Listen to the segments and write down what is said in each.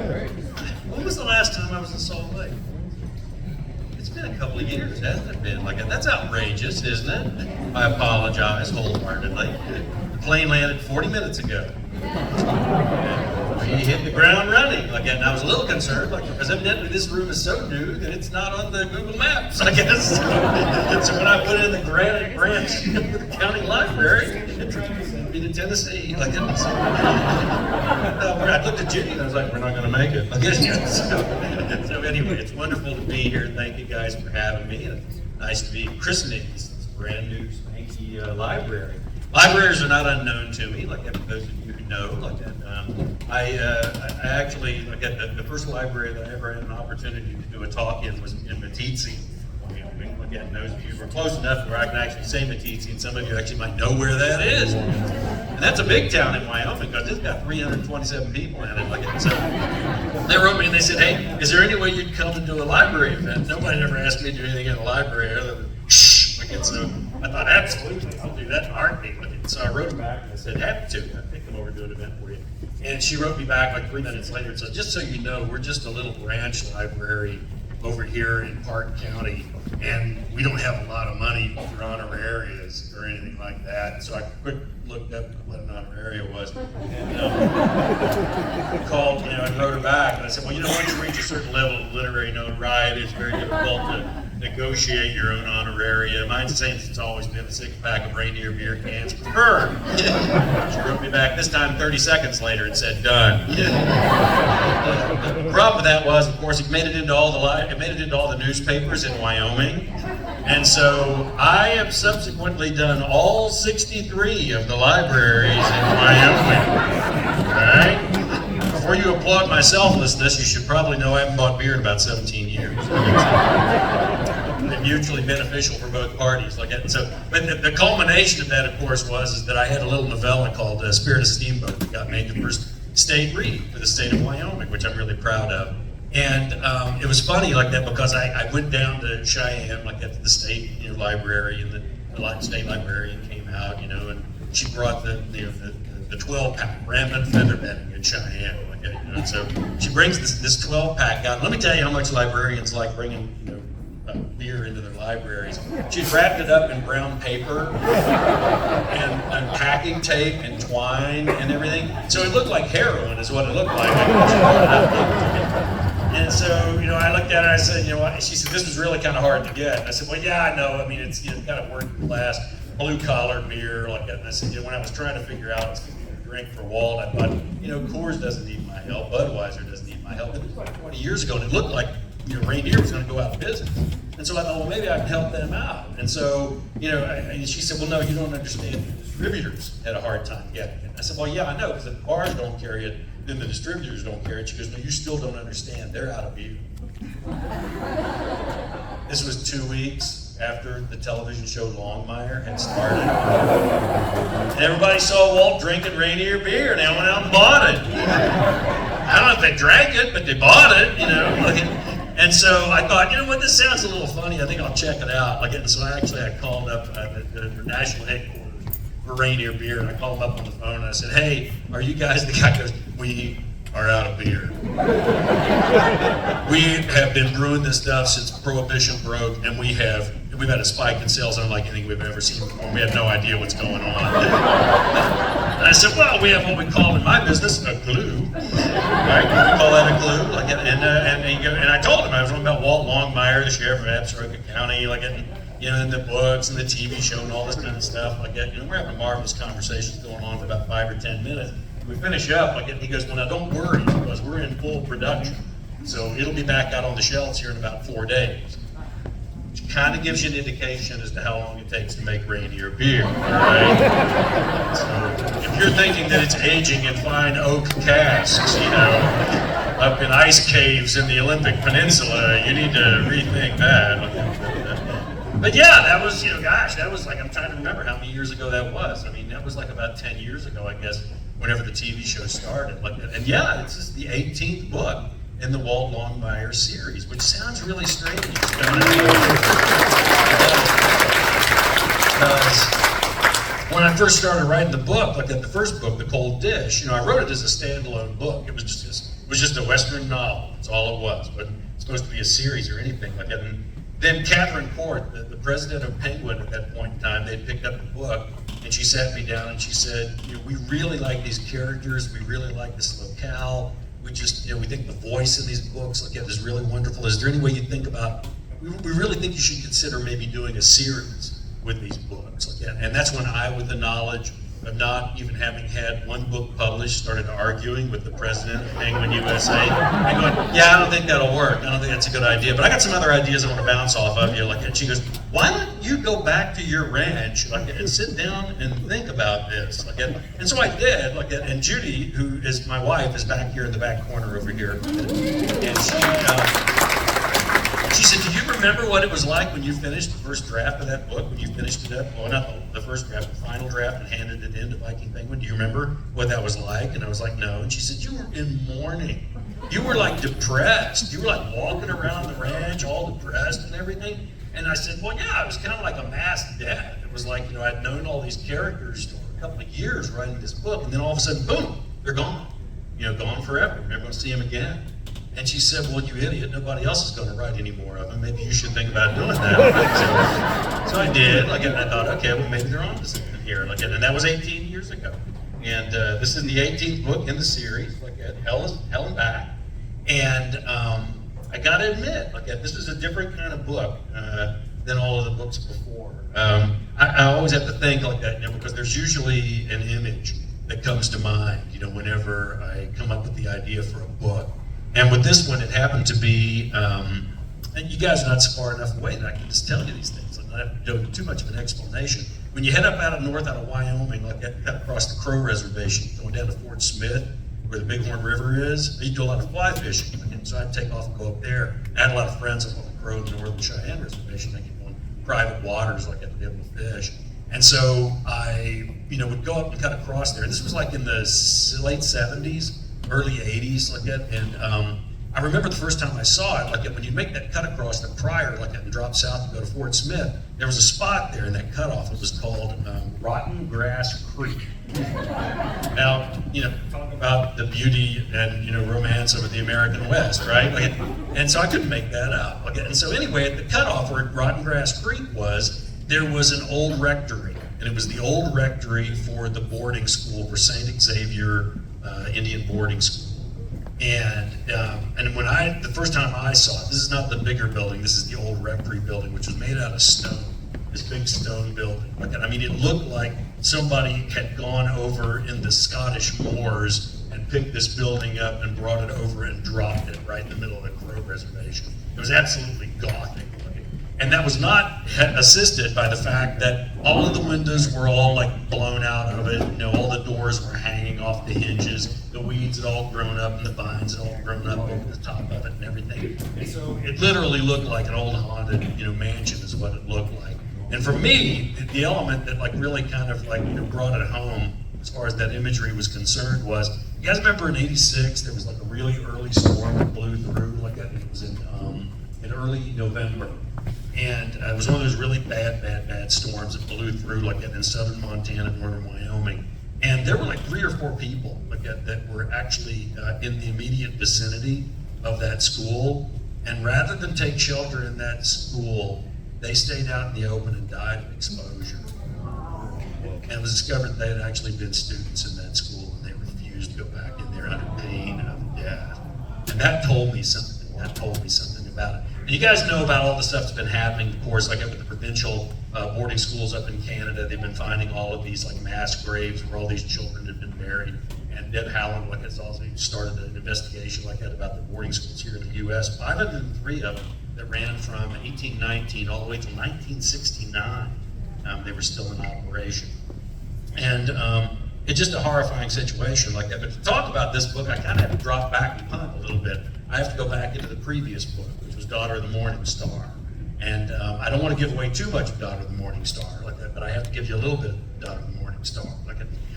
When was the last time I was in Salt Lake? It's been a couple of years, hasn't it been? That's outrageous, isn't it? I apologize wholeheartedly. The plane landed 40 minutes ago. He hit the ground running. And I was a little concerned, because evidently this room is so new that it's not on the Google Maps, I guess. And so when I put in the Granite branch of the county library, it tried to send me to Tennessee. I looked at Judy and I was like, we're not going to make it. So anyway, it's wonderful to be here. Thank you guys for having me. It's nice to be christening this brand new spanky library. Libraries are not unknown to me, those of you who know. I actually, the first library that I ever had an opportunity to do a talk in was in Meeteetse, Wyoming. Again, those of you who are close enough where I can actually say Meeteetse, and some of you actually might know where that is. And that's a big town in Wyoming because it's got 327 people in it. So they wrote me and they said, hey, is there any way you'd come and do a library event? Nobody ever asked me to do anything in a library other than shh. So I thought, absolutely, I'll do that in a heartbeat. So I wrote back and I said, happy to. I think I'm over to do an event for you. And she wrote me back 3 minutes later and said, just so you know, we're just a little branch library over here in Park County, and we don't have a lot of money for honorarias or anything like that. So I quick looked up what an honoraria was, and called, and wrote her back, and I said, well, once you reach a certain level of literary notoriety, it's very difficult to negotiate your own honoraria. Mine's saying it's always been a 6-pack of reindeer beer cans preferred. She wrote me back this time 30 seconds later and said, done. The problem with that was, of course, it made it into all the newspapers in Wyoming. And so I have subsequently done all 63 of the libraries in Wyoming. Right? Before you applaud my selflessness, you should probably know I haven't bought beer in about 17 years. Been mutually beneficial for both parties. But the culmination of that, of course, was that I had a little novella called Spirit of Steamboat that got made the first state read for the state of Wyoming, which I'm really proud of. And it was funny because I went down to Cheyenne, at the state library, and the state librarian came out, and she brought the 12-pack rampant feather bedding in Cheyenne. So she brings this 12-pack out. Let me tell you how much librarians like bringing beer into their libraries. She'd wrapped it up in brown paper and packing tape and twine and everything. So it looked like heroin is what it looked like. And so, I looked at it and I said, she said, this was really kind of hard to get. And I said, well, yeah, I know. I mean, it's kind of working class, blue-collar beer like that. And I said, when I was trying to figure out a drink for Walt, I thought, Coors doesn't need my help, Budweiser doesn't need my help. It was 20 years ago, and it looked like Reindeer was going to go out of business. And so I thought, well, maybe I can help them out. And so, she said, well, no, you don't understand. The distributors had a hard time getting it. I said, well, yeah, I know, because if the bars don't carry it, then the distributors don't carry it. She goes, no, you still don't understand. They're out of beer. This was 2 weeks after the television show Longmire had started. And everybody saw Walt drinking Rainier beer, and they went out and bought it. I don't know if they drank it, but they bought it, And so I thought, this sounds a little funny. I think I'll check it out. And so I called up the national headquarters for Rainier Beer, and I called them up on the phone, and I said, hey, are you guys, the guy goes, we are out of beer. We have been brewing this stuff since Prohibition broke, and we've had a spike in sales unlike anything we've ever seen before. We have no idea what's going on. And I said, well, we have what we call in my business a glue. Right? We call that a glue. And I told him I was talking about Walt Longmire, the sheriff of Absaroka County, and the books and the TV show and all this kind of stuff like that. We're having marvelous conversations going on for about 5 or 10 minutes. We finish up, and he goes, well, now don't worry, because we're in full production. So it'll be back out on the shelves here in about 4 days. Which kind of gives you an indication as to how long it takes to make Rainier beer, right? So if you're thinking that it's aging in fine oak casks, up in ice caves in the Olympic Peninsula, you need to rethink that. But yeah, that was, that was I'm trying to remember how many years ago that was. I mean, that was about 10 years ago, I guess, whenever the TV show started. And yeah, it's just the 18th book in the Walt Longmire series, which sounds really strange. Because when I first started writing the book, the first book, The Cold Dish, I wrote it as a standalone book. It was just this It was just a Western novel. That's all it was. But it's supposed to be a series or anything like that. And then Catherine Court, the president of Penguin at that point in time, they'd picked up the book, and she sat me down and she said, we really like these characters, we really like this locale, we just, we think the voice in these books is really wonderful. Is there any way you think about, we really think you should consider maybe doing a series with these books. And that's when I, with the knowledge of not even having had one book published, started arguing with the president of Penguin USA. And going, I don't think that'll work. I don't think that's a good idea. But I got some other ideas I want to bounce off of you. And she goes, why don't you go back to your ranch and sit down and think about this? And so I did. And Judy, who is my wife, is back here in the back corner over here. And she said, do you remember what it was like when you finished the first draft of that book, when you finished it up? Well, not the first draft, the final draft, and handed it in to Viking Penguin. Do you remember what that was like? And I was like, no. And she said, you were in mourning. You were depressed. You were walking around the ranch all depressed and everything. And I said, well, yeah, it was kind of like a mass death. It was like, I'd known all these characters for a couple of years writing this book, and then all of a sudden, boom, they're gone. Gone forever. We're never going to see them again. And she said, well, you idiot, nobody else is going to write any more of them. Maybe you should think about doing that. So I did. And I thought, okay, well, maybe they're on to something here. And that was 18 years ago. And this is the 18th book in the series, Hell and Back. And I got to admit, this is a different kind of book than all of the books before. I always have to think like that, because there's usually an image that comes to mind, whenever I come up with the idea for a book. And with this one, it happened to be, and you guys are not so far enough away that I can just tell you these things. I don't have to do too much of an explanation. When you head up out of Wyoming, cut across the Crow Reservation, going down to Fort Smith, where the Bighorn River is, you do a lot of fly fishing. So I'd take off and go up there. I had a lot of friends up on the Crow and Northern Cheyenne Reservation. They could go on private waters, to be able to fish. And so I, would go up and cut across there. And this was in the late 70s. Early 80s, and I remember the first time I saw it, when you make that cut across the Pryor, and drop south and go to Fort Smith, there was a spot there in that cutoff. It was called Rotten Grass Creek. Now, talk about the beauty and, romance of the American West, right? And so I couldn't make that up. And so anyway, at the cutoff where Rotten Grass Creek was, there was an old rectory, and it was the old rectory for the boarding school for St. Xavier Indian boarding school. And when the first time I saw it, this is not the bigger building, this is the old rectory building, which was made out of stone, this big stone building. It looked like somebody had gone over in the Scottish moors and picked this building up and brought it over and dropped it right in the middle of the Crow Reservation. It was absolutely Gothic. And that was not assisted by the fact that all of the windows were all blown out of it. All the doors were hanging off the hinges. The weeds had all grown up and the vines had all grown up over the top of it and everything. And so it literally looked like an old haunted, mansion is what it looked like. And for me, the element that really kind of brought it home as far as that imagery was concerned was, you guys remember in '86 there was a really early storm that blew through it was in early November. And it was one of those really bad storms that blew through in southern Montana, northern Wyoming. And there were 3 or 4 people that were actually in the immediate vicinity of that school. And rather than take shelter in that school, they stayed out in the open and died of exposure. And it was discovered that they had actually been students in that school, and they refused to go back in there under pain of death. And that told me something. About it. And you guys know about all the stuff that's been happening, of course, with the provincial boarding schools up in Canada. They've been finding all of these mass graves where all these children have been buried. And Deb Howland has also started an investigation about the boarding schools here in the U.S. 503 of them that ran from 1819 all the way to 1969. They were still in operation. And it's just a horrifying situation like that. But to talk about this book, I kind of have to drop back and punt a little bit. I have to go back into the previous book, which was Daughter of the Morning Star. And I don't want to give away too much of Daughter of the Morning Star like that, but I have to give you a little bit of Daughter of the Morning Star.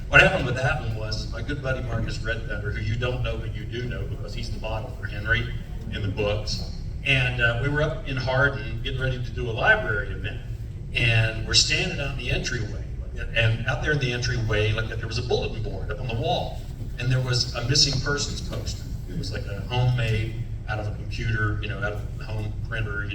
What happened with that one was my good buddy Marcus Redfender, who you don't know but you do know because he's the model for Henry in the books. And we were up in Hardin getting ready to do a library event. And we're standing out in the entryway. And out there in the entryway, there was a bulletin board up on the wall. And there was a missing persons poster. It was like a homemade, out of a computer, out of a home printer,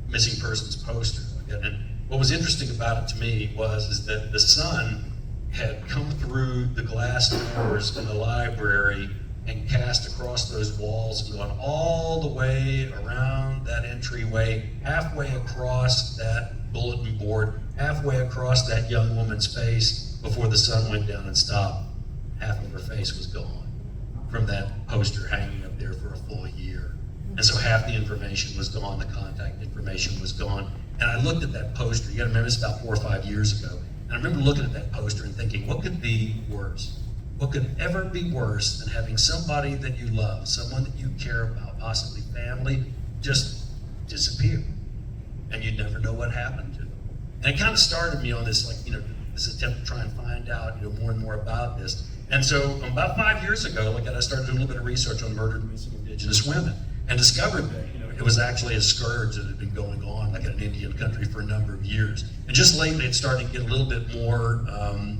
missing persons poster. And what was interesting about it to me is that the sun had come through the glass doors in the library and cast across those walls and gone all the way around that entryway, halfway across that bulletin board, halfway across that young woman's face before the sun went down and stopped. Half of her face was gone from that poster hanging up there for a full year. And so half the information was gone, the contact information was gone. And I looked at that poster, you gotta remember this about 4 or 5 years ago, and I remember looking at that poster and thinking, what could be worse? What could ever be worse than having somebody that you love, someone that you care about, possibly family, just disappear? And you'd never know what happened to them. And it kind of started me on this, this attempt to try and find out, more and more about this. And so about 5 years ago, I started doing a little bit of research on murdered and missing Indigenous women and discovered that, it was actually a scourge that had been going on, in an Indian country for a number of years. And just lately, it's starting to get a little bit more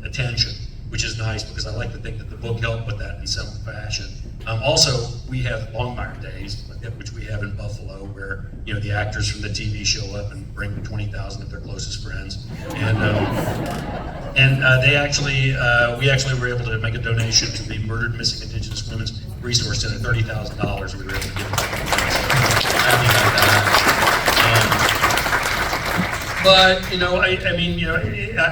attention, which is nice because I like to think that the book helped with that in some fashion. Also, we have Longmire days, which we have in Buffalo, where the actors from the TV show up and bring 20,000 of their closest friends, and we actually were able to make a donation to the Murdered Missing Indigenous Women's Resource Center, $30,000 we were able to give them. Happy about that.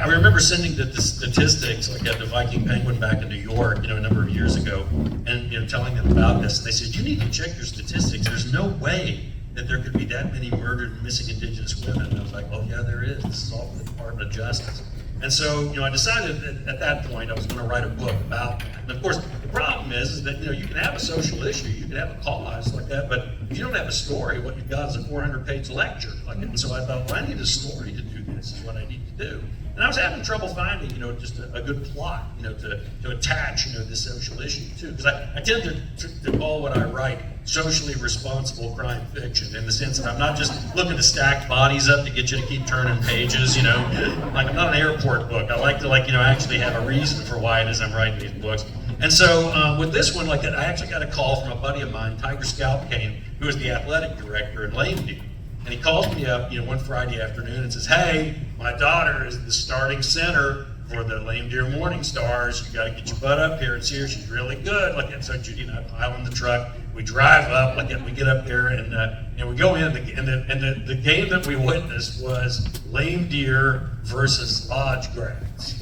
I remember sending the statistics, at the Viking Penguin back in New York, a number of years ago, and telling them about this. And they said, you need to check your statistics. There's no way that there could be that many murdered and missing Indigenous women. And I was like, oh yeah, there is. This is all from the Department of Justice. And so, I decided that at that point I was going to write a book about that. And of course, the problem is that, you can have a social issue, you can have a cause like that, but if you don't have a story, what you've got is a 400-page lecture. And so I thought, well, I need a story to do this, is what I need to do. And I was having trouble finding, just a good plot, to attach, this social issue to. Because I tend to call what I write socially responsible crime fiction, in the sense that I'm not just looking to stack bodies up to get you to keep turning pages, I'm not an airport book. I like to, actually have a reason for why it is I'm writing these books. And so with this one, I actually got a call from a buddy of mine, Tiger Scalpcane, who is the athletic director at Lame Deer. And he calls me up, one Friday afternoon and says, hey, my daughter is the starting center for the Lame Deer Morning Stars. You got to get your butt up here and see her. She's really good. And so Judy and I pile in the truck. We drive up. We get up there and we go in. And the game that we witnessed was Lame Deer versus Lodge grads.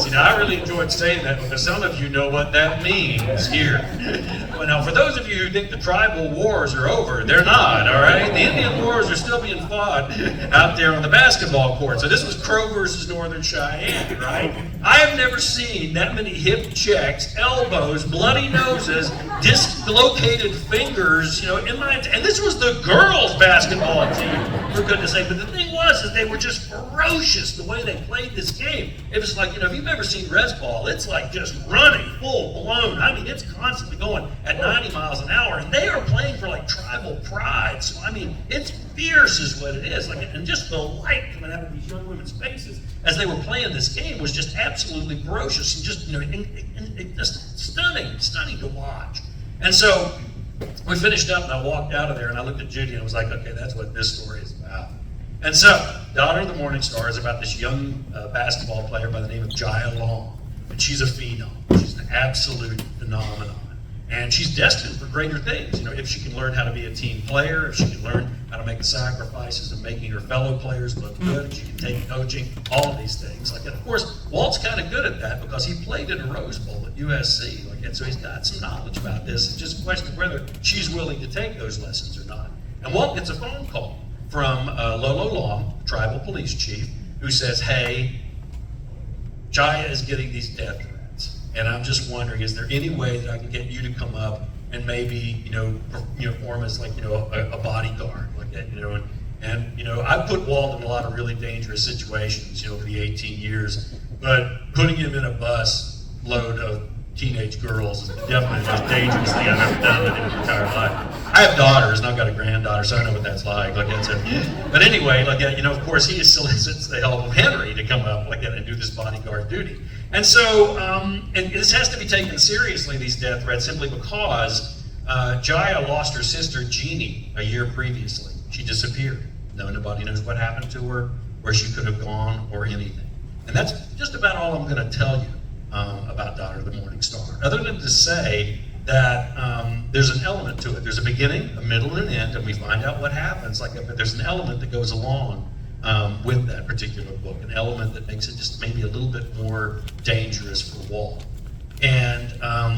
See, now I really enjoyed saying that because some of you know what that means here. Well, now, for those of you who think the tribal wars are over, they're not, all right? The Indian wars are still being fought out there on the basketball court. So this was Crow versus Northern Cheyenne, right? I have never seen that many hip checks, elbows, bloody noses, dislocated fingers, and this was the girls' basketball team, for goodness sake. But the thing was, is they were just ferocious the way they played this game. It was like, if you've ever seen res ball, it's like just running full blown. I mean, it's constantly going at 90 miles an hour, and they are playing for tribal pride. So I mean, it's fierce is what it is. And just the light coming out of these young women's faces as they were playing this game was just absolutely ferocious and just, just stunning to watch. And so we finished up and I walked out of there and I looked at Judy and I was like, okay, that's what this story is about. And so, Daughter of the Morning Star is about this young basketball player by the name of Jaya Long. And she's a phenom. She's an absolute phenomenon. And she's destined for greater things, if she can learn how to be a team player, if she can learn how to make the sacrifices of making her fellow players look good, if she can take coaching, all of these things. And of course, Walt's kind of good at that because he played in a Rose Bowl at USC, and so he's got some knowledge about this. It's just a question of whether she's willing to take those lessons or not. And Walt gets a phone call from Lolo Long, tribal police chief, who says, hey, Jaya is getting these death threats. And I'm just wondering, is there any way that I can get you to come up and maybe, form as a bodyguard like that, and I've put Walt in a lot of really dangerous situations, over the 18 years, but putting him in a bus load of teenage girls is definitely the most dangerous thing I've ever done in my entire life. I have daughters, and I've got a granddaughter, so I know what that's like. But anyway, of course, he solicits the help of Henry to come up and do this bodyguard duty. And so, and this has to be taken seriously, these death threats, simply because Jaya lost her sister Jeannie a year previously. She disappeared. Nobody knows what happened to her, where she could have gone, or anything. And that's just about all I'm going to tell you about Daughter of the Morning Star, other than to say that there's an element to it. There's a beginning, a middle, and an end, and we find out what happens. But there's an element that goes along with that particular book, an element that makes it just maybe a little bit more dangerous for Walt. And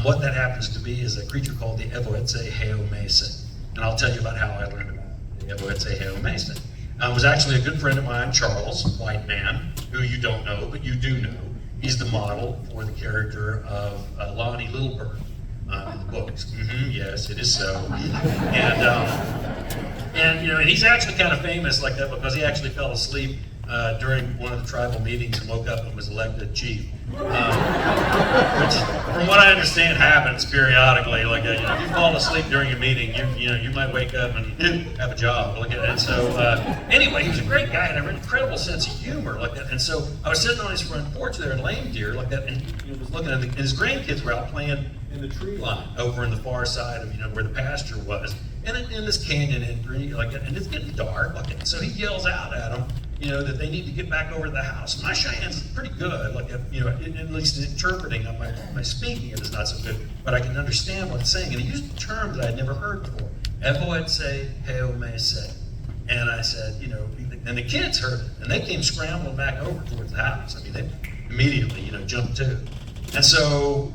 what that happens to be is a creature called the Evoetse Heomese. And I'll tell you about how I learned about the Evoetse Heomese. It was actually a good friend of mine, Charles, white man, who you don't know, but you do know. He's the model for the character of Lonnie Littlebird in the books. Yes, it is so. And he's actually kind of famous like that because he actually fell asleep during one of the tribal meetings and woke up and was elected chief. Which, from what I understand, happens periodically. If you fall asleep during a meeting, you might wake up and have a job. And so, anyway, he was a great guy and had an incredible sense of humor like that. And so, I was sitting on his front porch there in Lame Deer like that, and he was looking at and his grandkids were out playing in the tree line over in the far side of where the pasture was, and in this canyon entry and it's getting dark. So he yells out at them. That they need to get back over to the house. My Cheyenne's pretty good, at least interpreting on my speaking it is not so good, but I can understand what it's saying. And he used a term that I'd never heard before, Evoetse Heomese. And I said, and the kids heard it, and they came scrambling back over towards the house. They immediately, jumped to. And so,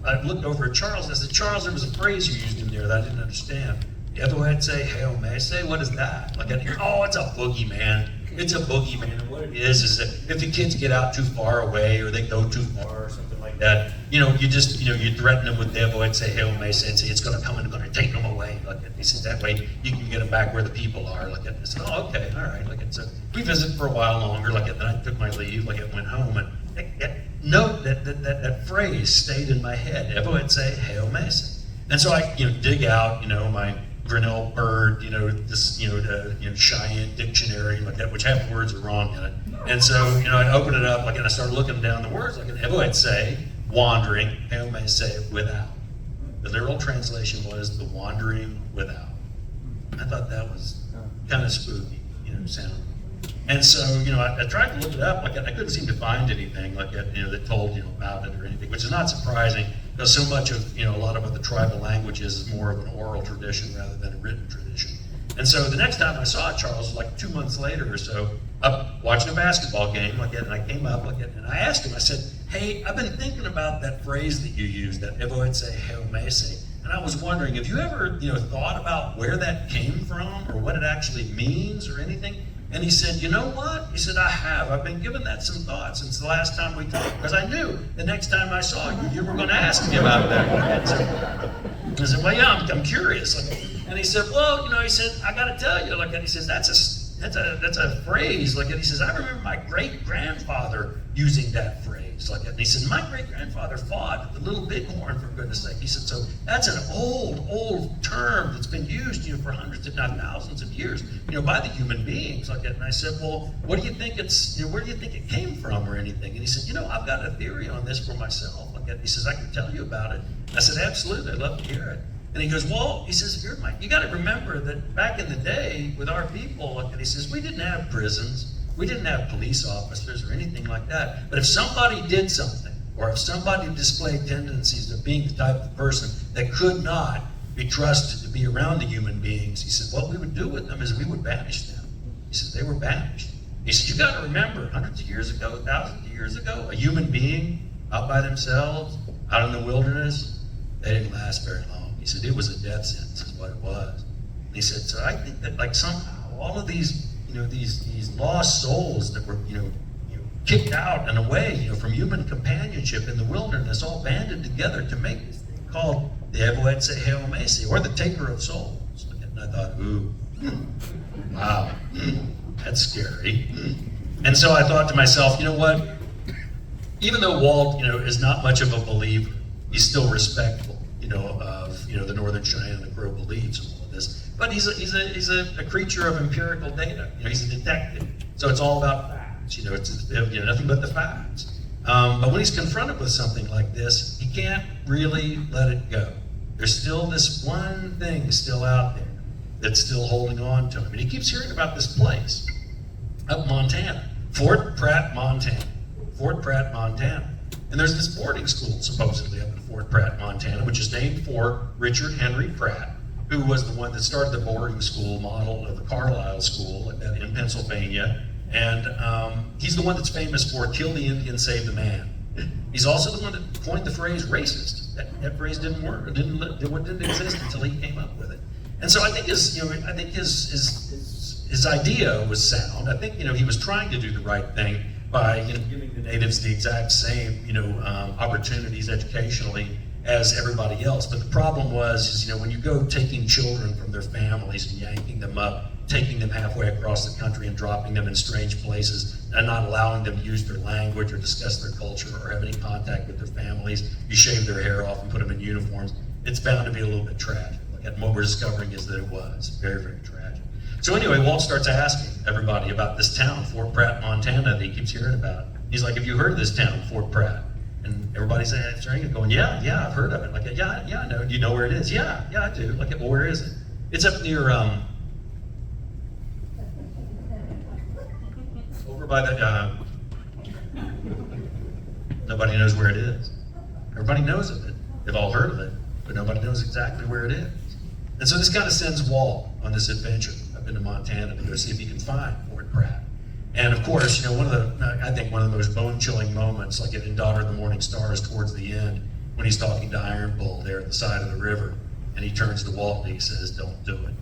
I looked over at Charles, and I said, Charles, there was a phrase you used in there that I didn't understand. Evoetse Heomese, what is that? It's a boogeyman. It's a boogeyman, and what it is that if the kids get out too far away or they go too far or something like that, you just, you threaten them with Evoetse Heomese and say it's going to come and going to take them away. He said that way you can get them back where the people are. I said, oh, okay, all right. So we visited for a while longer. Then I took my leave. Went home and note that phrase stayed in my head. Evoetse Heomese. And so I dig out my Grinnell Bird, Cheyenne dictionary which half the words are wrong in it. And so, I opened it up and I started looking down the words Evoetse, wandering, Heomese, without. The literal translation was the wandering without. I thought that was kind of spooky, sounding. And so, I tried to look it up, I couldn't seem to find anything that told, about it or anything, which is not surprising, because so much of, a lot of the tribal languages is more of an oral tradition rather than a written tradition. And so the next time I saw Charles, 2 months later or so, up watching a basketball game, and I came up, and I asked him, I said, hey, I've been thinking about that phrase that you used, that Evoetse Heomese, and I was wondering, have you ever, thought about where that came from, or what it actually means, or anything? And he said, you know what? He said, I have. I've been giving that some thought since the last time we talked, because I knew the next time I saw you, you were going to ask me about that. So I said, well, yeah, I'm curious. And he said, well, he said, I got to tell you, and he says, that's a phrase. And he says, I remember my great-grandfather using that phrase. And he said, my great-grandfather fought the Little Bighorn, for goodness sake. He said, so that's an old term that's been used, for hundreds, if not thousands of years, by the human beings. And I said, well, what do you think where do you think it came from or anything? And he said, I've got a theory on this for myself. He says, I can tell you about it. I said, absolutely, I'd love to hear it. And he goes, well, he says, you got to remember that back in the day with our people, and he says, we didn't have prisons. We didn't have police officers or anything like that. But if somebody did something, or if somebody displayed tendencies of being the type of person that could not be trusted to be around the human beings, he said, what we would do with them is we would banish them. He said, they were banished. He said, you got to remember, hundreds of years ago, thousands of years ago, a human being out by themselves, out in the wilderness, they didn't last very long. He said, it was a death sentence is what it was. And he said, so I think that somehow all of these these lost souls that were, kicked out and away, from human companionship in the wilderness, all banded together to make this thing called the Evoetse Heomese, or the Taker of Souls. And I thought, ooh, wow, that's scary. And so I thought to myself, you know what? Even though Walt, is not much of a believer He's still respectful, of the Northern Cheyenne and the Crow beliefs and all of this. But he's a creature of empirical data. He's a detective. So it's all about facts. It's nothing but the facts. But when he's confronted with something like this, he can't really let it go. There's still this one thing still out there that's still holding on to him. And he keeps hearing about this place up in Montana, Fort Pratt, Montana. Fort Pratt, Montana. And there's this boarding school supposedly up in Fort Pratt, Montana, which is named for Richard Henry Pratt, who was the one that started the boarding school model of the Carlisle School in Pennsylvania. And he's the one that's famous for kill the Indian, save the man. He's also the one that coined the phrase racist. That phrase didn't work, didn't exist until he came up with it. And so I think his idea was sound. I think he was trying to do the right thing by giving the natives the exact same opportunities educationally as everybody else. But the problem was when you go taking children from their families and yanking them up, taking them halfway across the country and dropping them in strange places and not allowing them to use their language or discuss their culture or have any contact with their families, you shave their hair off and put them in uniforms, it's bound to be a little bit tragic. And what we're discovering is that it was very, very tragic. So anyway, Walt starts asking everybody about this town, Fort Pratt, Montana, that he keeps hearing about. He's like, have you heard of this town, Fort Pratt? And everybody's answering and going, yeah, I've heard of it. Like, yeah, I know. Do you know where it is? Yeah, I do. Like, well, where is it? It's up near, over by the, nobody knows where it is. Everybody knows of it. They've all heard of it, but nobody knows exactly where it is. And so this kind of sends Walt on this adventure up into Montana to go see if he can find Fort Pratt. And of course, one of the most bone-chilling moments, like in Daughter of the Morning Star, is towards the end when he's talking to Iron Bull there at the side of the river, and he turns to Walt and he says, "Don't do it.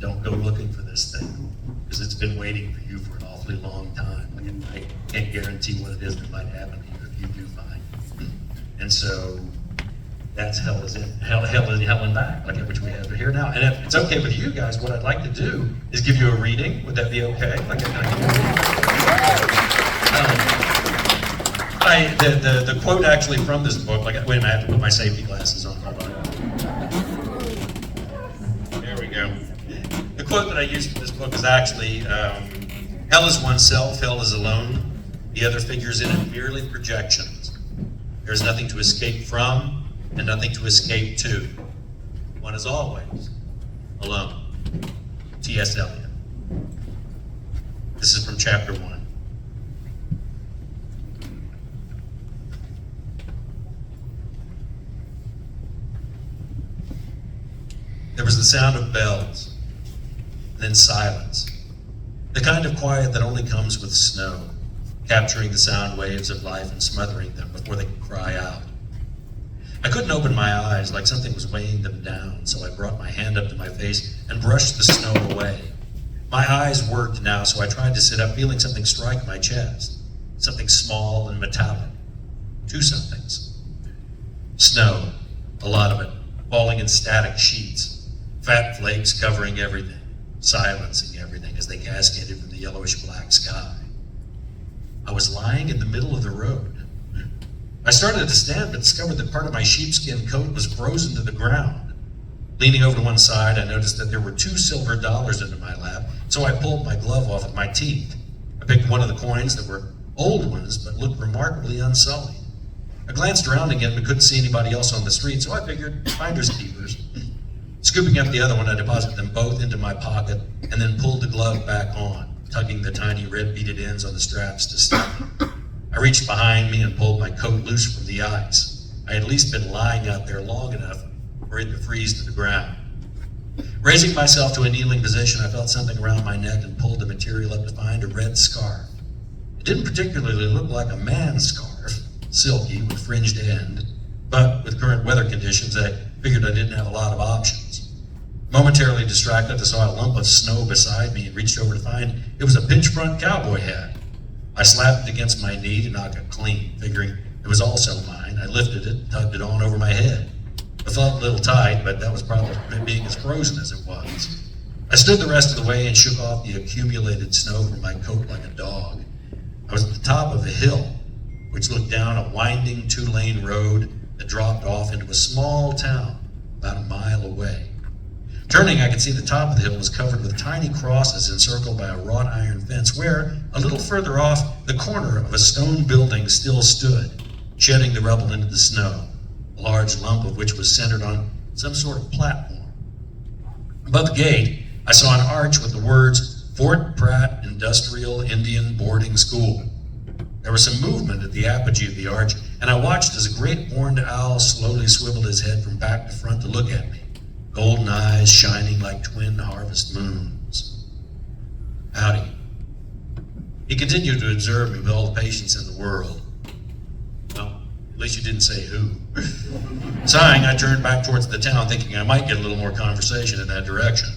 Don't go looking for this thing, because it's been waiting for you for an awfully long time. Like, I can't guarantee what it is that might happen to you if you do find it." And so that's hell and back, like which we have here now. And if it's okay with you guys, what I'd like to do is give you a reading. Would that be okay? The quote actually from this book, wait a minute, I have to put my safety glasses on. Hold on. There we go. The quote that I used for this book is actually, hell is oneself, hell is alone. The other figures in it merely projections. There's nothing to escape from, and nothing to escape to. One is always alone. T.S. Eliot. This is from chapter 1. There was the sound of bells, and then silence. The kind of quiet that only comes with snow, capturing the sound waves of life and smothering them before they can cry out. I couldn't open my eyes, like something was weighing them down, so I brought my hand up to my face and brushed the snow away. My eyes worked now, so I tried to sit up, feeling something strike my chest. Something small and metallic. Two somethings. Snow, a lot of it, falling in static sheets. Fat flakes covering everything, silencing everything as they cascaded from the yellowish black sky. I was lying in the middle of the road. I started to stand, but discovered that part of my sheepskin coat was frozen to the ground. Leaning over to one side, I noticed that there were 2 silver dollars into my lap, so I pulled my glove off with my teeth. I picked one of the coins that were old ones, but looked remarkably unsullied. I glanced around again, but couldn't see anybody else on the street, so I figured finders keepers. Scooping up the other one, I deposited them both into my pocket, and then pulled the glove back on, tugging the tiny red beaded ends on the straps to stop it. I reached behind me and pulled my coat loose from the ice. I had at least been lying out there long enough for it to freeze to the ground. Raising myself to a kneeling position, I felt something around my neck and pulled the material up to find a red scarf. It didn't particularly look like a man's scarf, silky with fringed end, but with current weather conditions, I figured I didn't have a lot of options. Momentarily distracted, I saw a lump of snow beside me and reached over to find it was a pinch front cowboy hat. I slapped it against my knee to knock it clean, figuring it was also mine. I lifted it, tugged it on over my head. It felt a little tight, but that was probably being as frozen as it was. I stood the rest of the way and shook off the accumulated snow from my coat like a dog. I was at the top of a hill, which looked down a winding 2-lane road that dropped off into a small town about a mile away. Turning, I could see the top of the hill was covered with tiny crosses encircled by a wrought iron fence where, a little further off, the corner of a stone building still stood, shedding the rubble into the snow, a large lump of which was centered on some sort of platform. Above the gate, I saw an arch with the words, Fort Pratt Industrial Indian Boarding School. There was some movement at the apogee of the arch, and I watched as a great horned owl slowly swiveled his head from back to front to look at me, golden eyes shining like twin harvest moons. Howdy. He continued to observe me with all the patience in the world. Well, at least you didn't say who. Sighing, I turned back towards the town, thinking I might get a little more conversation in that direction.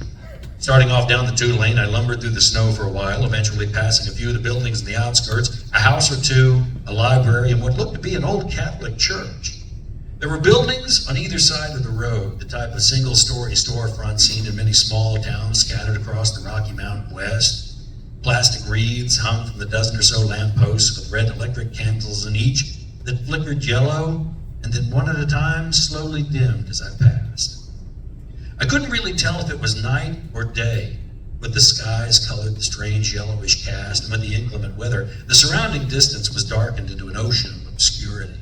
Starting off down the 2-lane, I lumbered through the snow for a while, eventually passing a few of the buildings in the outskirts, a house or two, a library, and what looked to be an old Catholic church. There were buildings on either side of the road, the type of single-story storefront seen in many small towns scattered across the Rocky Mountain West. Plastic wreaths hung from the dozen or so lampposts with red electric candles in each that flickered yellow and then one at a time slowly dimmed as I passed. I couldn't really tell if it was night or day, with the skies colored the strange yellowish cast, and with the inclement weather, the surrounding distance was darkened into an ocean of obscurity.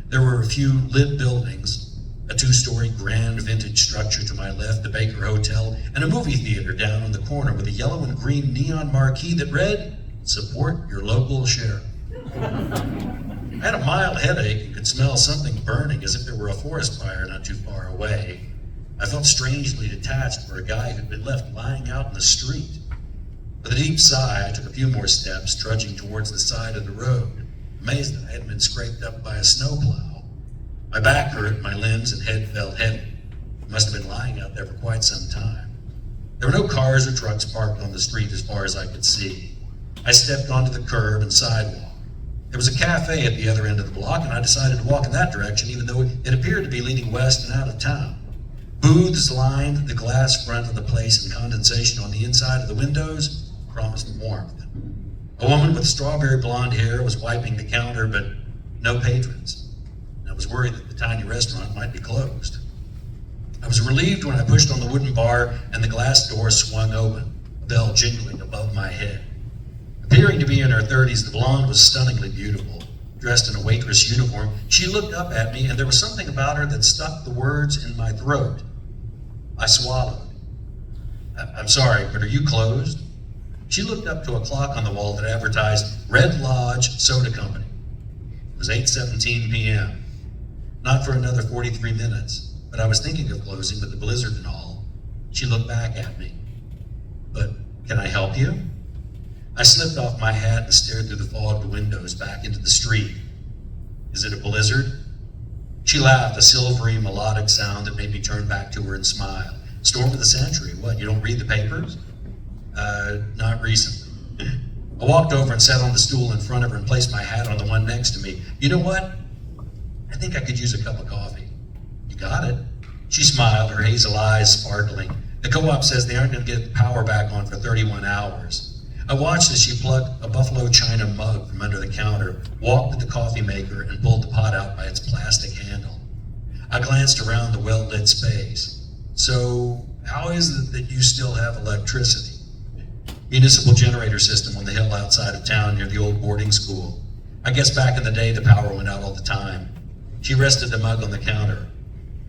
There were a few lit buildings, a 2-story grand vintage structure to my left, the Baker Hotel, and a movie theater down on the corner with a yellow and green neon marquee that read, Support Your Local Sheriff. I had a mild headache and could smell something burning as if there were a forest fire not too far away. I felt strangely detached for a guy who'd been left lying out in the street. With a deep sigh, I took a few more steps, trudging towards the side of the road, amazed that I hadn't been scraped up by a snowplow. My back hurt, my limbs and head felt heavy. I must have been lying out there for quite some time. There were no cars or trucks parked on the street as far as I could see. I stepped onto the curb and sidewalk. There was a cafe at the other end of the block, and I decided to walk in that direction, even though it appeared to be leaning west and out of town. Booths lined the glass front of the place, and condensation on the inside of the windows promised warmth. A woman with strawberry blonde hair was wiping the counter, but no patrons. I was worried that the tiny restaurant might be closed. I was relieved when I pushed on the wooden bar and the glass door swung open, a bell jingling above my head. Appearing to be in her 30s, the blonde was stunningly beautiful. Dressed in a waitress uniform, she looked up at me, and there was something about her that stuck the words in my throat. I swallowed. I'm sorry, but are you closed? She looked up to a clock on the wall that advertised Red Lodge Soda Company. It was 8:17 p.m. Not for another 43 minutes, but I was thinking of closing with the blizzard and all. She looked back at me. But can I help you? I slipped off my hat and stared through the fogged windows back into the street. Is it a blizzard? She laughed, a silvery, melodic sound that made me turn back to her and smile. Storm of the century, what, you don't read the papers? Not recently. I walked over and sat on the stool in front of her and placed my hat on the one next to me. You know what? I think I could use a cup of coffee. You got it. She smiled, her hazel eyes sparkling. The co-op says they aren't going to get the power back on for 31 hours. I watched as she plucked a buffalo china mug from under the counter, walked to the coffee maker, and pulled the pot out by its plastic handle. I glanced around the well-lit space. So, how is it that you still have electricity? Municipal generator system on the hill outside of town near the old boarding school. I guess back in the day the power went out all the time. She rested the mug on the counter.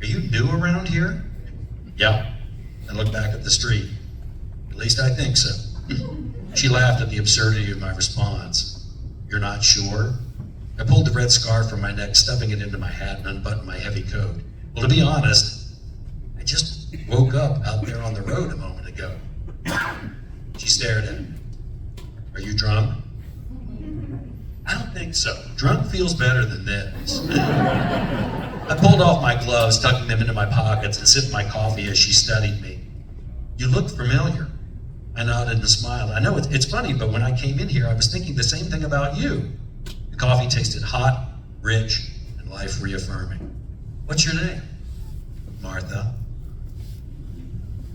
Are you new around here? Yeah. I looked back at the street. At least I think so. She laughed at the absurdity of my response. You're not sure? I pulled the red scarf from my neck, stuffing it into my hat, and unbuttoned my heavy coat. Well, to be honest, I just woke up out there on the road a moment ago. She stared at me. Are you drunk? I don't think so. Drunk feels better than this. I pulled off my gloves, tucking them into my pockets, and sipped my coffee as she studied me. You look familiar. I nodded and smiled. I know it's funny, but when I came in here, I was thinking the same thing about you. The coffee tasted hot, rich, and life-reaffirming. What's your name? Martha.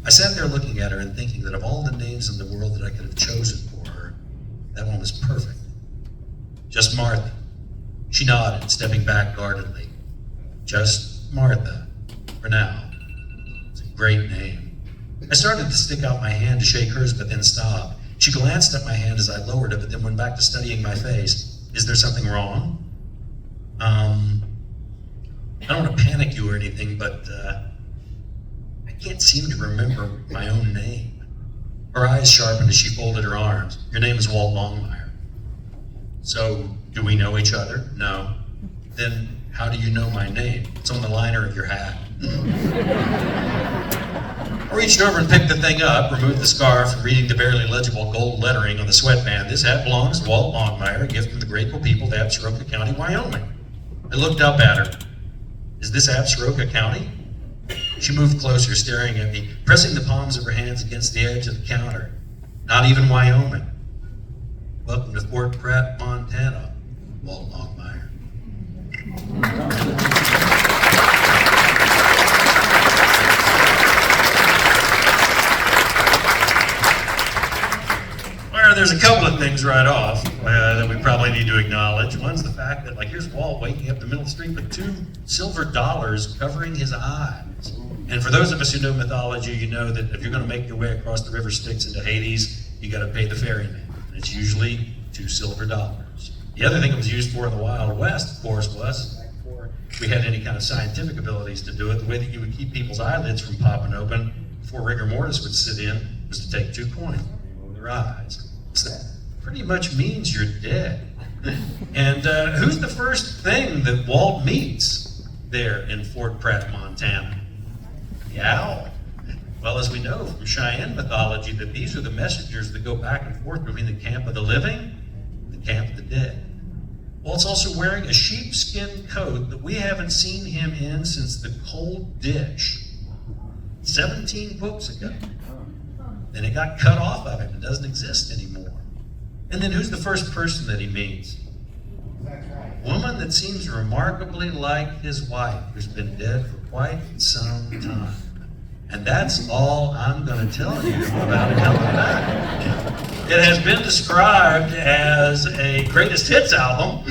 I sat there looking at her and thinking that of all the names in the world that I could have chosen for her, that one was perfect. Just Martha. She nodded, stepping back guardedly. Just Martha, for now. It's a great name. I started to stick out my hand to shake hers, but then stopped. She glanced at my hand as I lowered it, but then went back to studying my face. Is there something wrong? I don't want to panic you or anything, but I can't seem to remember my own name. Her eyes sharpened as she folded her arms. Your name is Walt Longmire. So, do we know each other? No. Then, how do you know my name? It's on the liner of your hat. I reached over and picked the thing up, removed the scarf, and reading the barely legible gold lettering on the sweatband. This hat belongs to Walt Longmire, a gift from the grateful people of Absaroka County, Wyoming. I looked up at her. Is this Absaroka County? She moved closer, staring at me, pressing the palms of her hands against the edge of the counter. Not even Wyoming. Welcome to Fort Pratt, Montana, Walt Longmire. Well, there's a couple of things right off that we probably need to acknowledge. One's the fact that, here's Walt waking up in the middle of the street with $2 silver covering his eyes. And for those of us who know mythology, you know that if you're going to make your way across the river Styx into Hades, you got to pay the ferryman. And it's usually $2 silver. The other thing it was used for in the Wild West, of course, was back before we had any kind of scientific abilities to do it. The way that you would keep people's eyelids from popping open before rigor mortis would sit in was to take 2 coins over their eyes. So that pretty much means you're dead. And who's the first thing that Walt meets there in Fort Pratt, Montana? The owl. Well, as we know from Cheyenne mythology, that these are the messengers that go back and forth between the camp of the living and the camp of the dead. Walt's also wearing a sheepskin coat that we haven't seen him in since the cold dish 17 books ago. Then it got cut off of him. It doesn't exist anymore. And then who's the first person that he meets? Woman that seems remarkably like his wife, who's been dead for quite some time. And that's all I'm going to tell you about it coming back. It has been described as a greatest hits album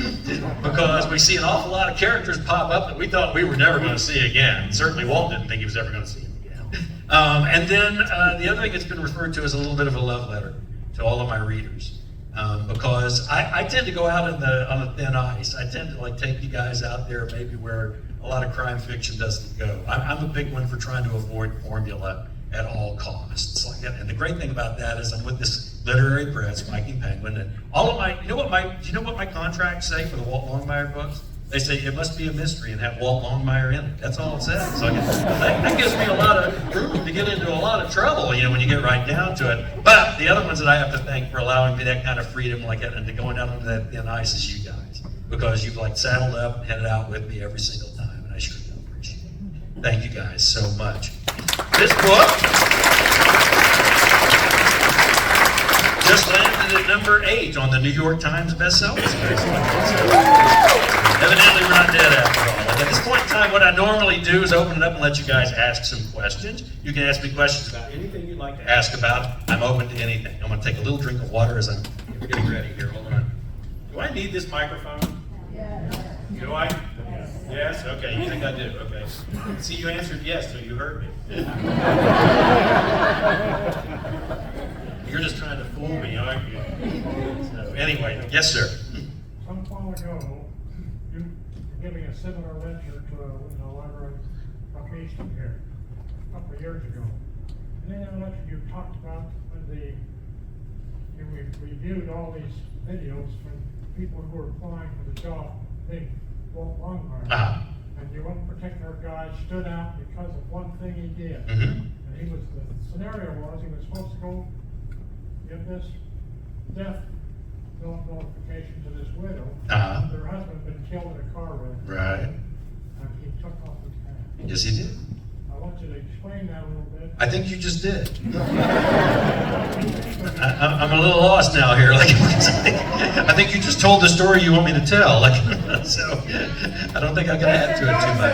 because we see an awful lot of characters pop up that we thought we were never going to see again. Certainly Walt didn't think he was ever going to see them again. And then the other thing it's been referred to as a little bit of a love letter to all of my readers. Because I tend to go out on the thin ice. I tend to take you guys out there maybe where a lot of crime fiction doesn't go. I'm a big one for trying to avoid formula at all costs. And the great thing about that is I'm with this literary press, Mikey Penguin, and all of my, you know what my contracts say for the Walt Longmire books? They say it must be a mystery and have Walt Longmire in it. That's all it says. So that gives me a lot of room to get into a lot of trouble, when you get right down to it. But the other ones that I have to thank for allowing me that kind of freedom like that and to going out onto that thin ice is you guys. Because you've saddled up and headed out with me every single time, and I sure do appreciate it. Thank you guys so much. This book just landed at number 8 on the New York Times bestseller list. Evidently, we're not dead after all. At this point in time, what I normally do is open it up and let you guys ask some questions. You can ask me questions about anything you'd like to ask about. I'm open to anything. I'm going to take a little drink of water as I'm getting ready here. Hold on. Do I need this microphone? Yes. Do I? Yes? Okay, you think I do? Okay. See, you answered yes, so you heard me. You're just trying to fool me, aren't you? So, anyway, yes, sir. Some while ago, you were giving a similar lecture to a library up east of here, a couple of years ago. And in that lecture, you talked about when you reviewed all these videos from people who were applying for the job, being Walt Longmire. And you one particular guy stood out because of one thing he did. Mm-hmm. And the scenario was he was supposed to go give this death notification to this widow. Their husband had been killed in a car wreck. Right. And he took off his hat. Yes, he did. I want you to explain that a little bit. I think you just did. I'm a little lost now here. I think you just told the story you want me to tell. So I don't think I can add to it too much.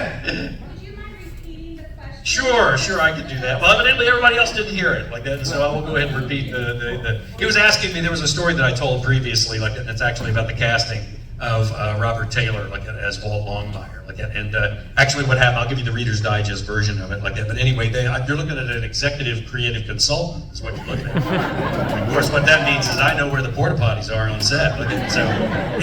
Would you mind repeating the question? Sure, I can do that. Well, evidently everybody else didn't hear it like that, and so I will go ahead and repeat the. He was asking me. There was a story that I told previously, and it's actually about the casting Robert Taylor, like as Walt Longmire, like that. And actually, what happened? I'll give you the Reader's Digest version of it, like that. But anyway, you're looking at an executive creative consultant, is what you're looking at. Of course, what that means is I know where the porta potties are on set. Like that. So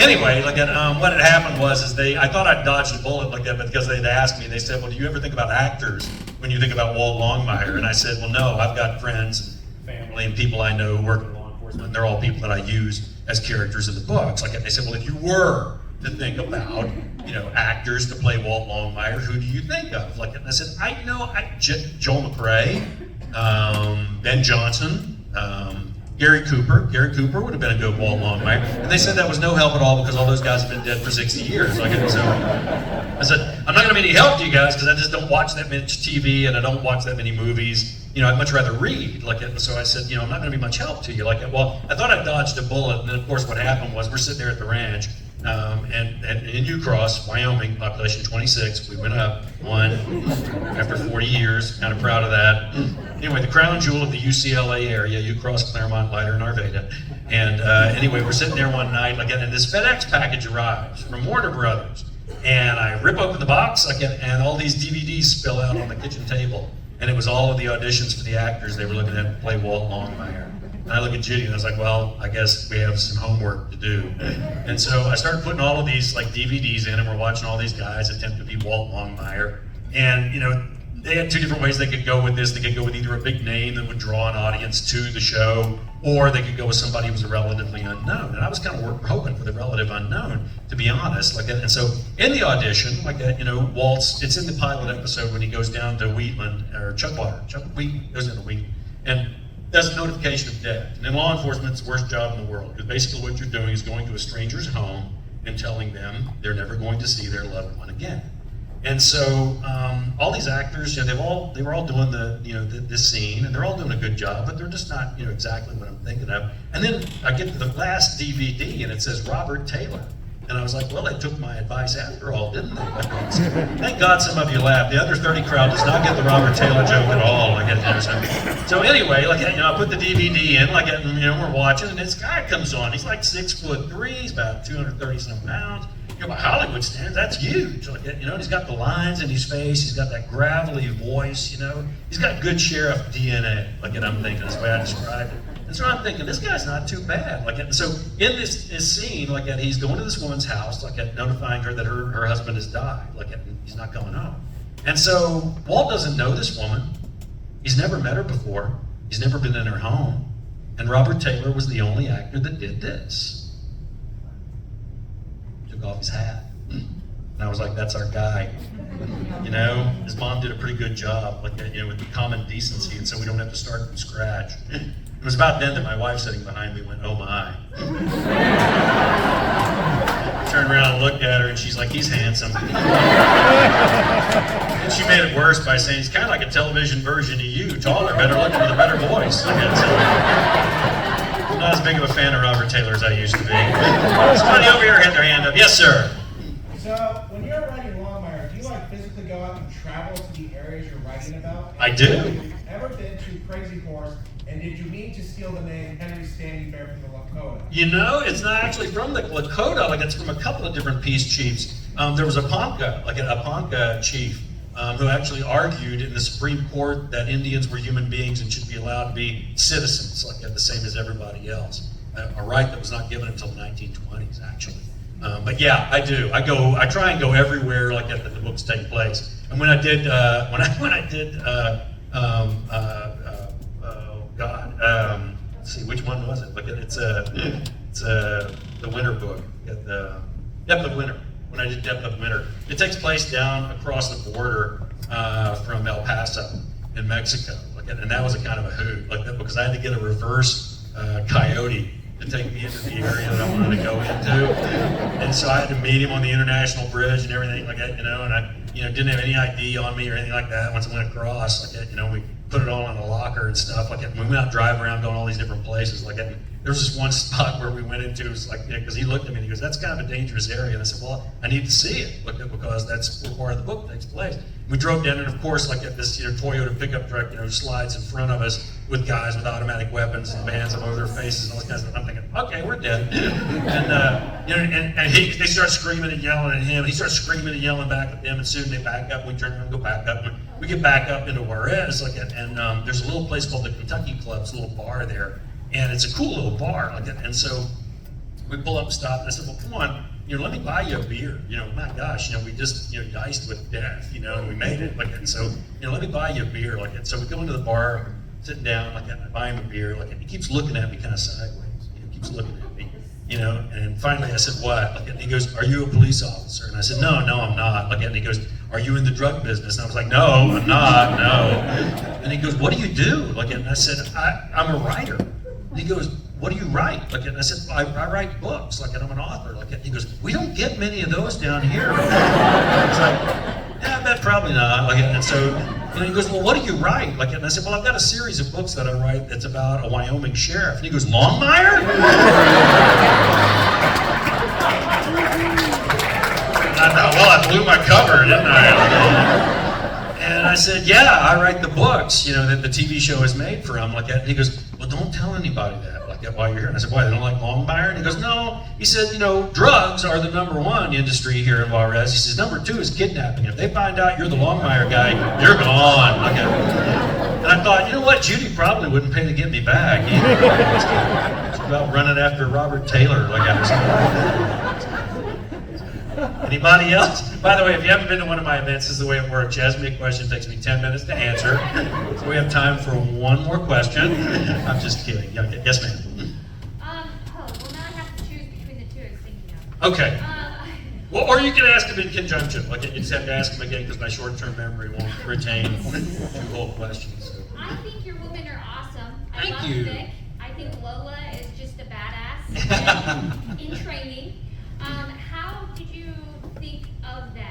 anyway, like that. What had happened was I thought I'd dodged a bullet like that, but because they'd asked me, they said, "Well, do you ever think about actors when you think about Walt Longmire?" And I said, "Well, no. I've got friends and family and people I know who work in law enforcement. They're all people that I use as characters in the books." Like they said, "Well, if you were to think about, actors to play Walt Longmire, who do you think of?" Like, and I said, Joel McRae, Ben Johnson, Gary Cooper. Gary Cooper would have been a good Walt Longmire. And they said that was no help at all because all those guys have been dead for 60 years. Like, so I said, "I'm not going to be any help to you guys because I just don't watch that much TV and I don't watch that many movies. I'd much rather read." Like, so I said, "I'm not going to be much help to you." Like, well, I thought I dodged a bullet, and then of course what happened was we're sitting there at the ranch, and in Ucross, Wyoming, population 26, we went up one after 40 years. Kind of proud of that. Anyway, the crown jewel of the UCLA area, Ucross, Claremont, Leiter, and Arvada. And anyway, we're sitting there one night, like, and this FedEx package arrives from Warner Brothers, and I rip open the box, and all these DVDs spill out on the kitchen table. And it was all of the auditions for the actors they were looking at to play Walt Longmire. And I look at Judy and I was like, "Well, I guess we have some homework to do." And so I started putting all of these like DVDs in, and we're watching all these guys attempt to be Walt Longmire. And they had two different ways they could go with this. They could go with either a big name that would draw an audience to the show, or they could go with somebody who was relatively unknown. And I was kind of hoping for the relative unknown, to be honest. Like that. And so in the audition, like that, Walt's, it's in the pilot episode when he goes down to Wheatland, or Chuckwater. Chuck Wheat goes into Wheatland, and does a notification of death. And in law enforcement, it's the worst job in the world. Because basically what you're doing is going to a stranger's home and telling them they're never going to see their loved one again. And so all these actors, they were all doing this scene, and they're all doing a good job, but they're just not exactly what I'm thinking of. And then I get to the last DVD, and it says Robert Taylor, and I was like, well, they took my advice after all, didn't they? Thank God some of you laughed. The other 30 crowd does not get the Robert Taylor joke at all. So anyway, I put the DVD in, we're watching, and this guy comes on. He's like 6'3", he's about 230 some pounds. By Hollywood standards, that's huge. He's got the lines in his face. He's got that gravelly voice. He's got good sheriff DNA. I'm thinking that's the way I described it. And so I'm thinking this guy's not too bad. And so in this scene, he's going to this woman's house, notifying her that her husband has died. He's not coming home. And so Walt doesn't know this woman. He's never met her before. He's never been in her home. And Robert Taylor was the only actor that did this. Off his hat, and I was like, "That's our guy." His mom did a pretty good job, with the common decency, and so we don't have to start from scratch. It was about then that my wife sitting behind me went, "Oh my!" I turned around and looked at her, and she's like, "He's handsome." And she made it worse by saying, "He's kind of like a television version of you, taller, better looking, with a better voice." I'm not as big of a fan of Robert Taylor as I used to be. Somebody over here had their hand up. Yes, sir. So, when you're writing Longmire, do you physically go out and travel to the areas you're writing about? I do. Have you ever been to Crazy Horse, and did you mean to steal the name Henry Standing Bear from the Lakota? It's not actually from the Lakota. It's from a couple of different peace chiefs. There was a Ponca, a Ponca chief, who actually argued in the Supreme Court that Indians were human beings and should be allowed to be citizens, the same as everybody else. A right that was not given until the 1920s, actually. But yeah, I do. I try and go everywhere that the books take place. And when I did, let's see, which one was it? It's the Winter book. The Depth of Winter. When I did Depth of Winter, it takes place down across the border from El Paso in Mexico, and that was a kind of a hoot, because I had to get a reverse coyote to take me into the area that I wanted to go into, and so I had to meet him on the international bridge and everything and I didn't have any ID on me or anything like that. Once I went across, we put it all in a locker and stuff. Like, and we went out driving around, going all these different places. Like, and there was this one spot where we went into. It was like, because he looked at me and he goes, "That's kind of a dangerous area." And I said, "Well, I need to see it, because that's where part of the book takes place." We drove down, and of course, like, this Toyota pickup truck, slides in front of us with guys with automatic weapons and bands over their faces and all this kind of stuff. I'm thinking, okay, we're dead. And they start screaming and yelling at him. He starts screaming and yelling back at them, and soon they back up. We turn around and go back up. We get back up into Juarez, and there's a little place called the Kentucky Club. It's a little bar there, and it's a cool little bar. And so we pull up and stop, and I said, "Well, come on. Let me buy you a beer. My gosh, we just, diced with death, and we made it. And so, let me buy you a beer. And so we go into the bar, sitting down, I buy him a beer. And he keeps looking at me kind of sideways. He keeps looking at me, And finally, I said, "What?" And he goes, "Are you a police officer?" And I said, "No, I'm not." And he goes, "Are you in the drug business?" And I was like, "No, I'm not. No." And he goes, "What do you do?" And I said, "I'm a writer." And he goes, "What do you write?" And I said, I write books, and I'm an author. And he goes, "We don't get many of those down here." I was like, "Yeah, I bet probably not." And so, he goes, "Well, what do you write?" And I said, "Well, I've got a series of books that I write that's about a Wyoming sheriff." And he goes, "Longmire?" I thought, well, I blew my cover, didn't I? And I said, "Yeah, I write the books, that the TV show is made for him." And he goes, "Well, don't tell anybody that, while you're here." And I said, "Why, they don't like Longmire?" And he goes, "No." He said, "Drugs are the #1 industry here in Juarez." He says, "#2 is kidnapping. If they find out you're the Longmire guy, you're gone." And I thought, you know what, Judy probably wouldn't pay to get me back either. It's about running after Robert Taylor, Anybody else? By the way, if you haven't been to one of my events, this is the way it works. You ask me a question, it takes me 10 minutes to answer. So we have time for one more question. I'm just kidding. Yes, ma'am. Well, now I have to choose between the two I was thinking of. Okay. Well, or you can ask them in conjunction. You just have to ask them again because my short-term memory won't retain two whole questions. So. I think your women are awesome. I Thank love you. Vic. I think Lola is just a badass in training. How did you think of them?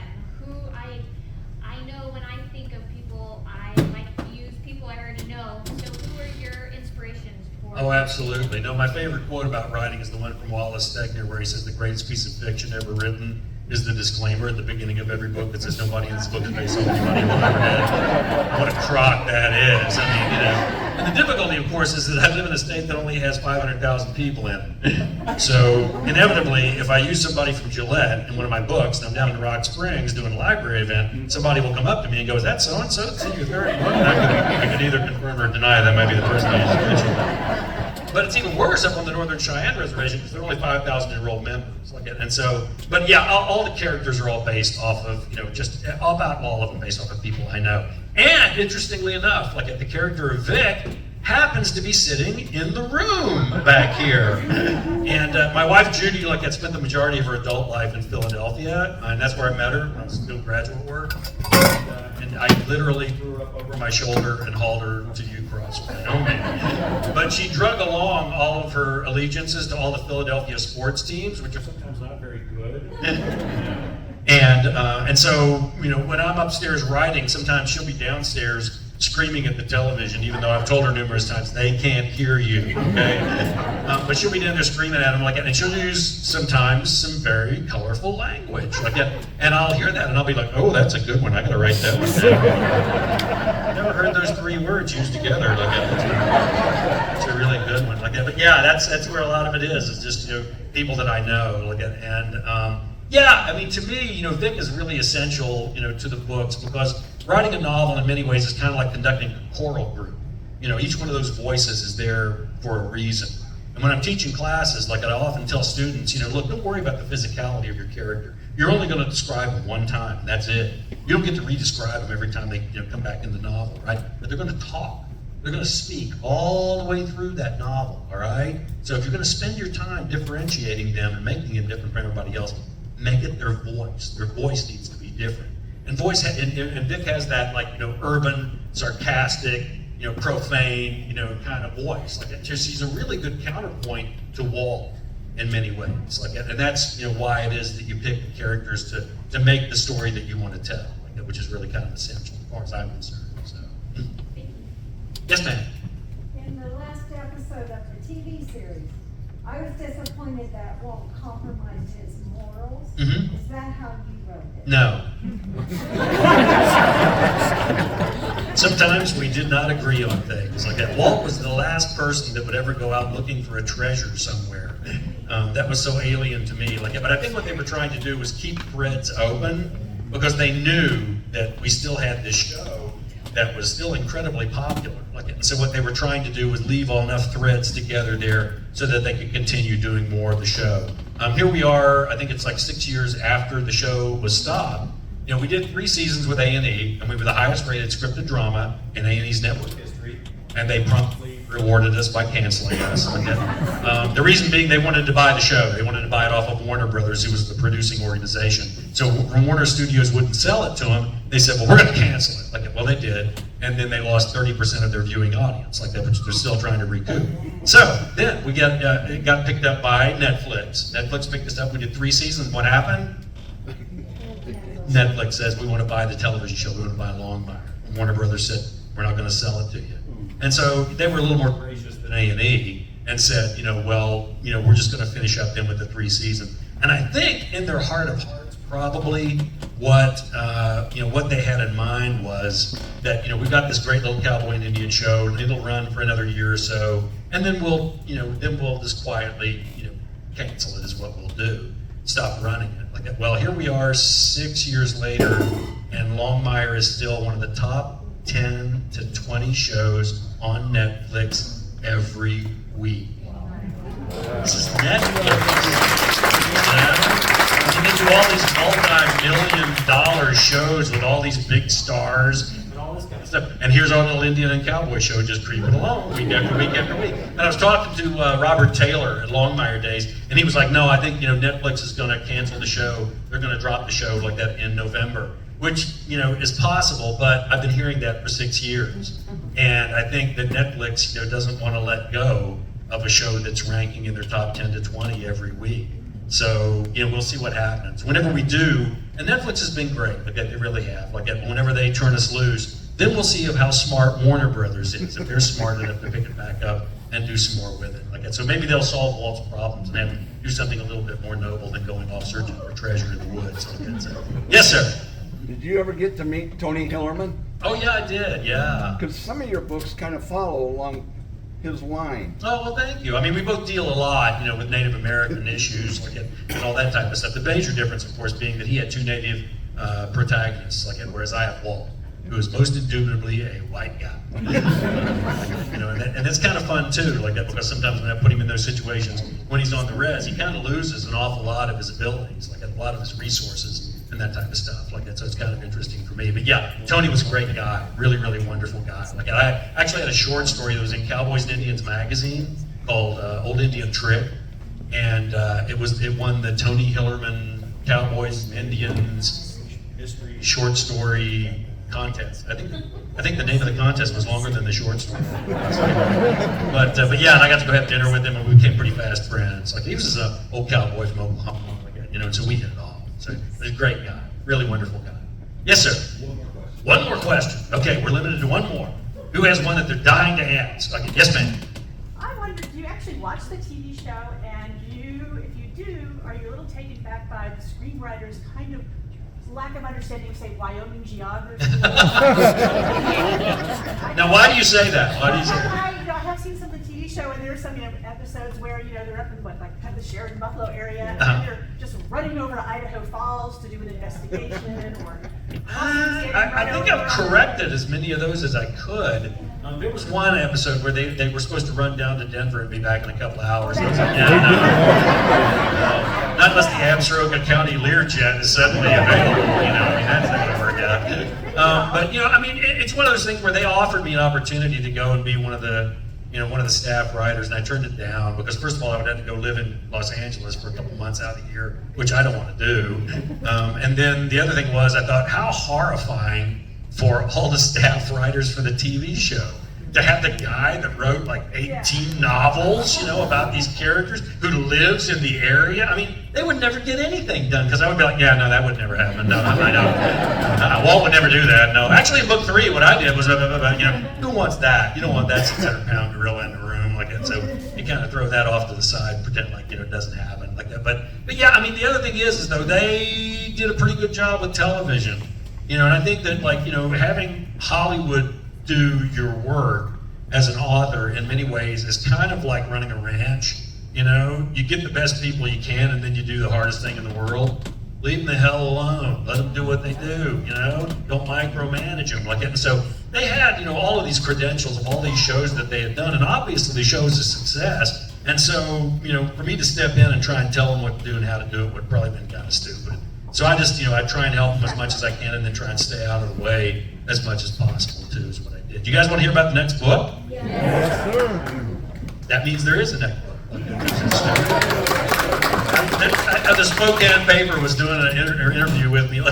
I know when I think of people, I like to use people I already know. So who are your inspirations for? Oh, absolutely. No, my favorite quote about writing is the one from Wallace Stegner where he says the greatest piece of fiction ever written is the disclaimer at the beginning of every book that says nobody in this book is based on anybody who ever read. What a crock that is. And the difficulty, of course, is that I live in a state that only has 500,000 people in it. So inevitably, if I use somebody from Gillette in one of my books, and I'm down in Rock Springs doing a library event, somebody will come up to me and go, "Is that so-and-so? It's in your third book?" And I can either confirm or deny that might be the person I just mentioned. But it's even worse up on the Northern Cheyenne Reservation because there are only 5,000 enrolled members. And so, but yeah, all the characters are all based off of, just about all of them based off of people I know. And interestingly enough, the character of Vic happens to be sitting in the room back here. And my wife Judy had spent the majority of her adult life in Philadelphia, and that's where I met her when I was doing graduate work. And I literally threw her up over my shoulder and hauled her to U-Cross Wyoming. But she drug along all of her allegiances to all the Philadelphia sports teams, which are sometimes not very good. And so, when I'm upstairs writing, sometimes she'll be downstairs screaming at the television, even though I've told her numerous times they can't hear you, okay? But she'll be down there screaming at them and she'll use sometimes some very colorful language, and I'll hear that and I'll be like, "Oh, that's a good one. I gotta write that one down." I've never heard those 3 words used together. It's a really good one. But yeah, that's where a lot of it is just people that I know. Yeah, to me, Vic is really essential, to the books because writing a novel in many ways is kind of like conducting a choral group. Each one of those voices is there for a reason. And when I'm teaching classes, I often tell students, look, don't worry about the physicality of your character. You're only going to describe them one time, and that's it. You don't get to re-describe them every time they come back in the novel, right? But they're going to talk. They're going to speak all the way through that novel, all right? So if you're going to spend your time differentiating them and making them different from everybody else, make it their voice. Their voice needs to be different. And Vic has that urban, sarcastic, profane, kind of voice. He's a really good counterpoint to Walt in many ways. And that's why it is that you pick the characters to make the story that you want to tell, which is really kind of essential as far as I'm concerned. So. Yes, ma'am. In the last episode of the TV series, I was disappointed that Walt compromised his morals. Mhm. Is that how you wrote it? No. Sometimes we did not agree on things like that. Walt was the last person that would ever go out looking for a treasure somewhere. That was so alien to me. But I think what they were trying to do was keep threads open because they knew that we still had this show that was still incredibly popular. And so what they were trying to do was leave enough threads together there so that they could continue doing more of the show. Here we are, I think it's like 6 years after the show was stopped. We did 3 seasons with A&E, and we were the highest rated scripted drama in A&E's network history, and they promptly rewarded us by canceling us. The reason being they wanted to buy the show. They wanted to buy it off of Warner Brothers, who was the producing organization. So when Warner Studios wouldn't sell it to them, they said, well, we're going to cancel it. Well, they did, and then they lost 30% of their viewing audience, which they're still trying to recoup. So then it got picked up by Netflix. Netflix picked us up. We did 3 seasons. What happened? Netflix says, we want to buy the television show. We want to buy Longmire. And Warner Brothers said, we're not going to sell it to you. And so they were a little more gracious than A&E and said, we're just going to finish up then with the 3 seasons. And I think in their heart of hearts, probably what they had in mind was that we've got this great little cowboy and Indian show, and it'll run for another year or so, and then we'll just quietly cancel it is what we'll do, stop running it. Well, here we are 6 years later, and Longmire is still one of the top 10 to 20 shows on Netflix every week. This is Netflix. And they do all these multi-million-dollar shows with all these big stars and all this kind of stuff. And here's our little Indian and cowboy show just creeping along week after week after week. And I was talking to Robert Taylor at Longmire Days, and he was like, no, I think Netflix is going to cancel the show. They're going to drop the show like that in November. Which, is possible, but I've been hearing that for 6 years. And I think that Netflix, doesn't want to let go of a show that's ranking in their top 10 to 20 every week. So, we'll see what happens. Whenever we do, and Netflix has been great, they really have. Whenever they turn us loose, then we'll see how smart Warner Brothers is, if they're smart enough to pick it back up and do some more with it. So maybe they'll solve Walt's problems and have him do something a little bit more noble than going off searching for treasure in the woods. So, yes, sir. Did you ever get to meet Tony Hillerman? Oh yeah, I did. Yeah. Because some of your books kind of follow along his line. Oh well, thank you. I mean, we both deal a lot, with Native American issues, and all that type of stuff. The major difference, of course, being that he had 2 Native protagonists, whereas I have Walt, who is most indubitably a white guy. And that's kind of fun too, because sometimes when I put him in those situations, when he's on the res, he kind of loses an awful lot of his abilities, a lot of his resources. And that type of stuff, so it's kind of interesting for me. But yeah, Tony was a great guy, really, really wonderful guy. I actually had a short story that was in Cowboys and Indians magazine called Old Indian Trick, and it won the Tony Hillerman Cowboys and Indians History Short Story Contest. I think the name of the contest was longer than the short story. But yeah, and I got to go have dinner with him, and we became pretty fast friends. He was an old cowboy from Oklahoma, and so we hit it off. So he's a great guy, really wonderful guy. Yes, sir. One more question. Okay, we're limited to one more. Who has one that they're dying to ask? Okay, yes, ma'am. I wondered, do you actually watch the TV show? And if you do, are you a little taken back by the screenwriter's kind of lack of understanding of, say, Wyoming geography? Now, why do you say that? Why do you say that? I have seen some of the TV show, and there are some episodes where they're up in kind of the Sheridan Buffalo area, and they're just running over to Idaho Falls to do an investigation, or I think I've corrected as many of those as I could. There was one episode where they were supposed to run down to Denver and be back in a couple of hours. I was like, no. Not unless the Absaroka County Learjet is suddenly available, that's not going to work out. But, it's one of those things where they offered me an opportunity to go and be one of the staff writers, and I turned it down because, first of all, I would have to go live in Los Angeles for a couple months out of the year, which I don't want to do. And then the other thing was, I thought, how horrifying for all the staff writers for the TV show to have the guy that wrote like 18 novels, about these characters who lives in the area. I mean, they would never get anything done because I would be like, yeah, no, that would never happen. No, I know. Walt would never do that. No, actually, in book 3, what I did was, who wants that? You don't want that 600-pound gorilla in the room like that. So you kind of throw that off to the side, pretend like it doesn't happen like that. But yeah, I mean, the other thing is though they did a pretty good job with television, and I think that having Hollywood do your work as an author in many ways is kind of like running a ranch. You get the best people you can, and then you do the hardest thing in the world. Leave them the hell alone. Let them do what they do. Don't micromanage them like that. And so they had all of these credentials of all these shows that they had done, and obviously the show's a success. And so for me to step in and try and tell them what to do and how to do it would probably been kind of stupid. So I just I try and help them as much as I can, and then try and stay out of the way as much as possible too. Is what I did. You guys want to hear about the next book? Yes, sir. That means there is a next book. The Spokane paper was doing an interview with me, and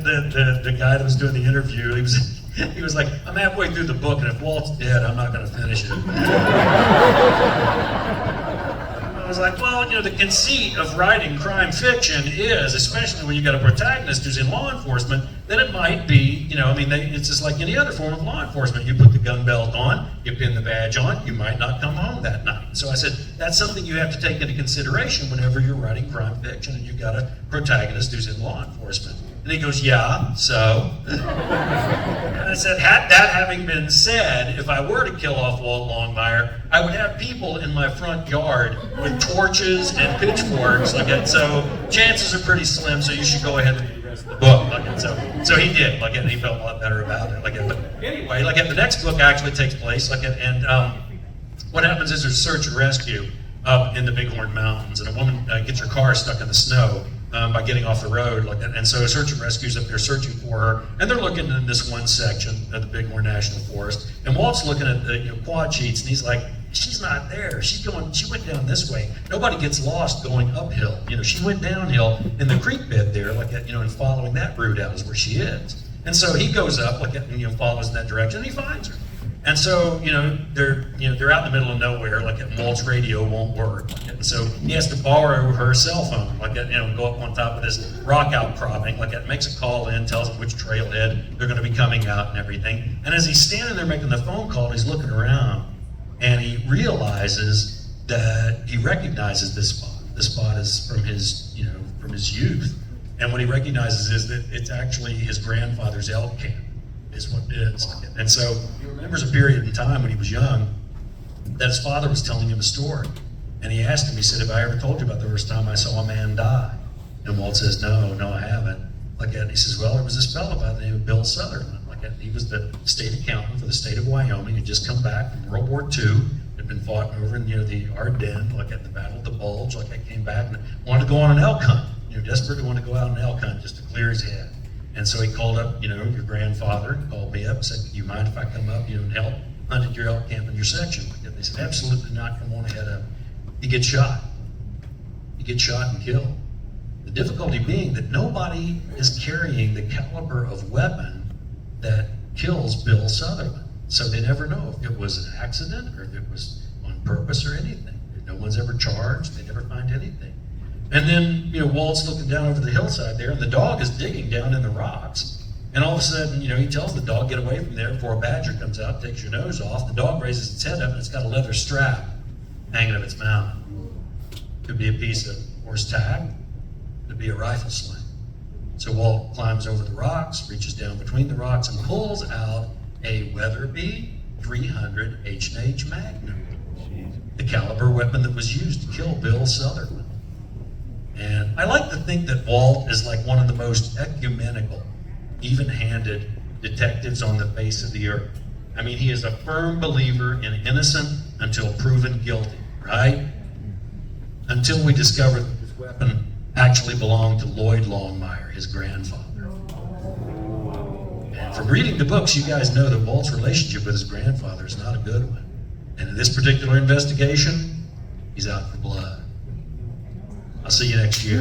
the guy that was doing the interview, he was like, I'm halfway through the book, and if Walt's dead, I'm not going to finish it. I was like, well, the conceit of writing crime fiction is, especially when you got a protagonist who's in law enforcement, then it might be, it's just like any other form of law enforcement. You put the gun belt on, you pin the badge on, you might not come home that night. So I said, that's something you have to take into consideration whenever you're writing crime fiction and you've got a protagonist who's in law enforcement. And he goes, yeah, so? And I said, that having been said, if I were to kill off Walt Longmire, I would have people in my front yard with torches and pitchforks, so chances are pretty slim, so you should go ahead and read the rest of the book. So he did, and he felt a lot better about it. But anyway, the next book actually takes place, and what happens is there's search and rescue up in the Bighorn Mountains, and a woman gets her car stuck in the snow by getting off the road, and so search and rescue's up there searching for her, and they're looking in this one section of the Bighorn National Forest, and Walt's looking at the quad sheets, and he's like, she's not there. She went down this way. Nobody gets lost going uphill. She went downhill in the creek bed there, and following that route out is where she is. And so he goes up, follows in that direction, and he finds her. And so, they're out in the middle of nowhere, Walt's radio won't work. And so he has to borrow her cell phone, go up on top of this rock outcropping, makes a call in, tells them which trailhead they're going to be coming out and everything. And as he's standing there making the phone call, he's looking around, and he realizes that he recognizes this spot. This spot is from his youth. And what he recognizes is that it's actually his grandfather's elk camp. Is what it is. And so he remembers a period in time when he was young that his father was telling him a story. And he asked him, he said, have I ever told you about the first time I saw a man die? And Walt says, no, I haven't. And he says, well, there was this fellow by the name of Bill Sutherland. He was the state accountant for the state of Wyoming. He'd just come back from World War II. Had been fought over in the Ardennes, at the Battle of the Bulge. I came back and wanted to go on an elk hunt. Desperately wanted to go out on an elk hunt just to clear his head. And so he called up, your grandfather, called me up and said, do you mind if I come up, and help hunt at your elk camp in your section? And they said, absolutely not, come on ahead up. He gets shot. He gets shot and killed. The difficulty being that nobody is carrying the caliber of weapon that kills Bill Sutherland. So they never know if it was an accident or if it was on purpose or anything. No one's ever charged, they never find anything. And then, Walt's looking down over the hillside there, and the dog is digging down in the rocks. And all of a sudden, he tells the dog, get away from there before a badger comes out, takes your nose off. The dog raises its head up, and it's got a leather strap hanging of its mouth. Could be a piece of horse tag, could be a rifle sling. So Walt climbs over the rocks, reaches down between the rocks, and pulls out a Weatherby 300 H&H Magnum, the caliber weapon that was used to kill Bill Sutherland. And I like to think that Walt is like one of the most ecumenical, even-handed detectives on the face of the earth. I mean, he is a firm believer in innocent until proven guilty, right? Until we discover that this weapon actually belonged to Lloyd Longmire, his grandfather. And from reading the books, you guys know that Walt's relationship with his grandfather is not a good one. And in this particular investigation, he's out for blood. I'll see you next year.